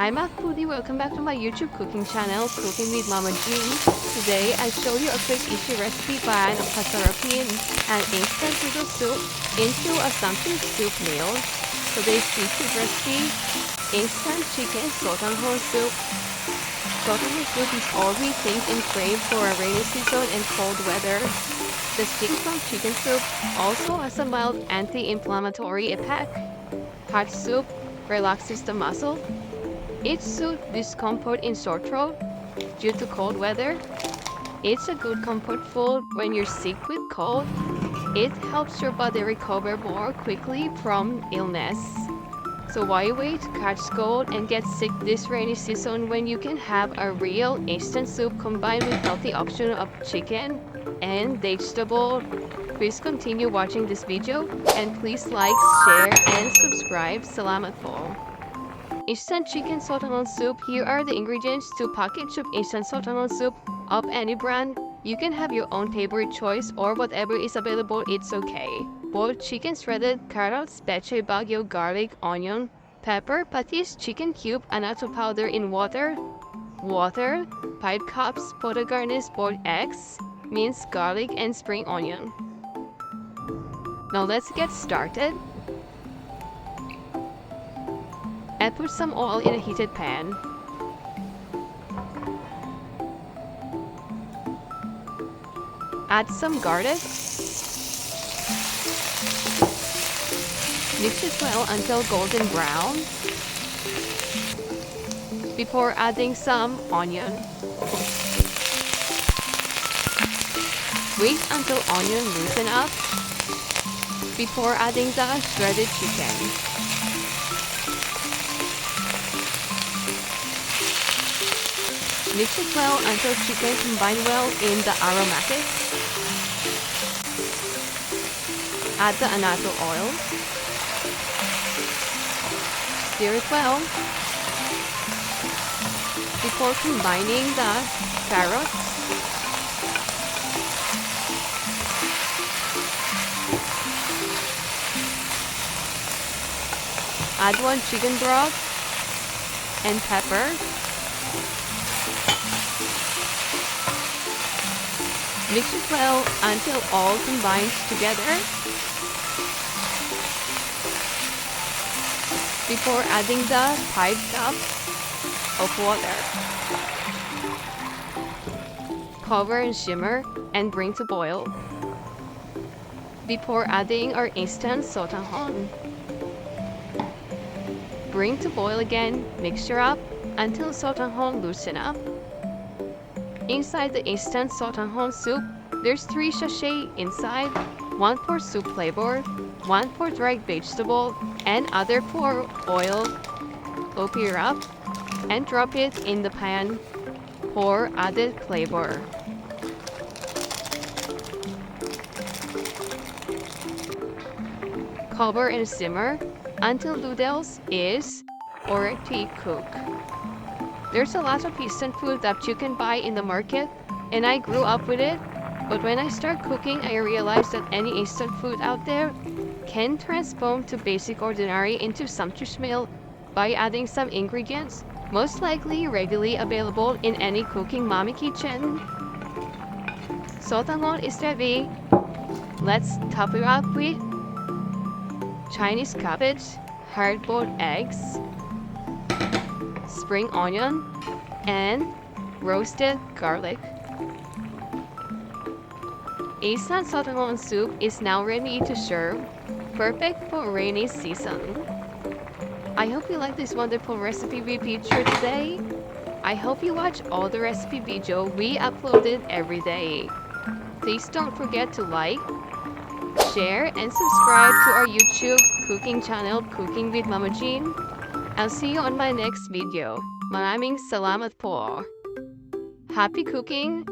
I'm a foodie. Welcome back to my YouTube cooking channel, Cooking with Mama Jean. Today I show you a quick easy recipe by pasarapin and instant noodle soup into a something soup meal. Today's seafood recipe: instant chicken sotanghon soup. Sotanghon soup is all we think and crave for a rainy season and cold weather. The steam from chicken soup also has a mild anti-inflammatory effect. Hot soup relaxes the muscle. It soothes discomfort in sore throat due to cold weather. It's a good comfort food when you're sick with cold. It helps your body recover more quickly from illness. So why wait, catch cold and get sick this rainy season when you can have a real instant soup combined with healthy option of chicken and vegetable. Please continue watching this video and please like, share and subscribe. Salamat po. Instant chicken sotanghon soup. Here are the ingredients: 2 packets of instant sotanghon soup of any brand. You can have your own favorite choice or whatever is available, it's okay. Boiled chicken, shredded carrots, bechay bagyo, garlic, onion, pepper, patis, chicken cube, annatto powder in water, 5 cups, photo garnish, boiled eggs, minced garlic and spring onion. Now let's get started. And put some oil in a heated pan. Add some garlic. Mix it well until golden brown before adding some onion. Wait until onion loosen up before adding the shredded chicken. Mix it well until chicken combine well in the aromatic. Add the annatto oil. Stir it well before combining the carrots. Add 1 chicken broth and pepper. Mix it well until all combines together before adding the 5 cups of water. Cover and simmer and bring to boil before adding our instant sotanghon. Bring to boil again, mixture up until sotanghon loosen up. Inside the instant sotanghon soup, there's 3 sachets inside, 1 for soup flavor, 1 for dried vegetable, and other for oil. Open it up and drop it in the pan for added flavor. Cover and simmer until noodles is already cooked. There's a lot of instant food that you can buy in the market, and I grew up with it, but when I start cooking, I realized that any instant food out there can transform to basic ordinary into sumptuous meal by adding some ingredients, most likely readily available in any cooking mommy kitchen. Sotanghon is ready. Let's top it up with Chinese cabbage, hard-boiled eggs, spring onion, and roasted garlic. Instant sotanghon soup is now ready to serve, perfect for rainy season. I hope you like this wonderful recipe we featured today. I hope you watch all the recipe video we uploaded every day. Please don't forget to like, share, and subscribe to our YouTube cooking channel, Cooking with Mama Jean. I'll see you on my next video. Maraming salamat po. Happy cooking!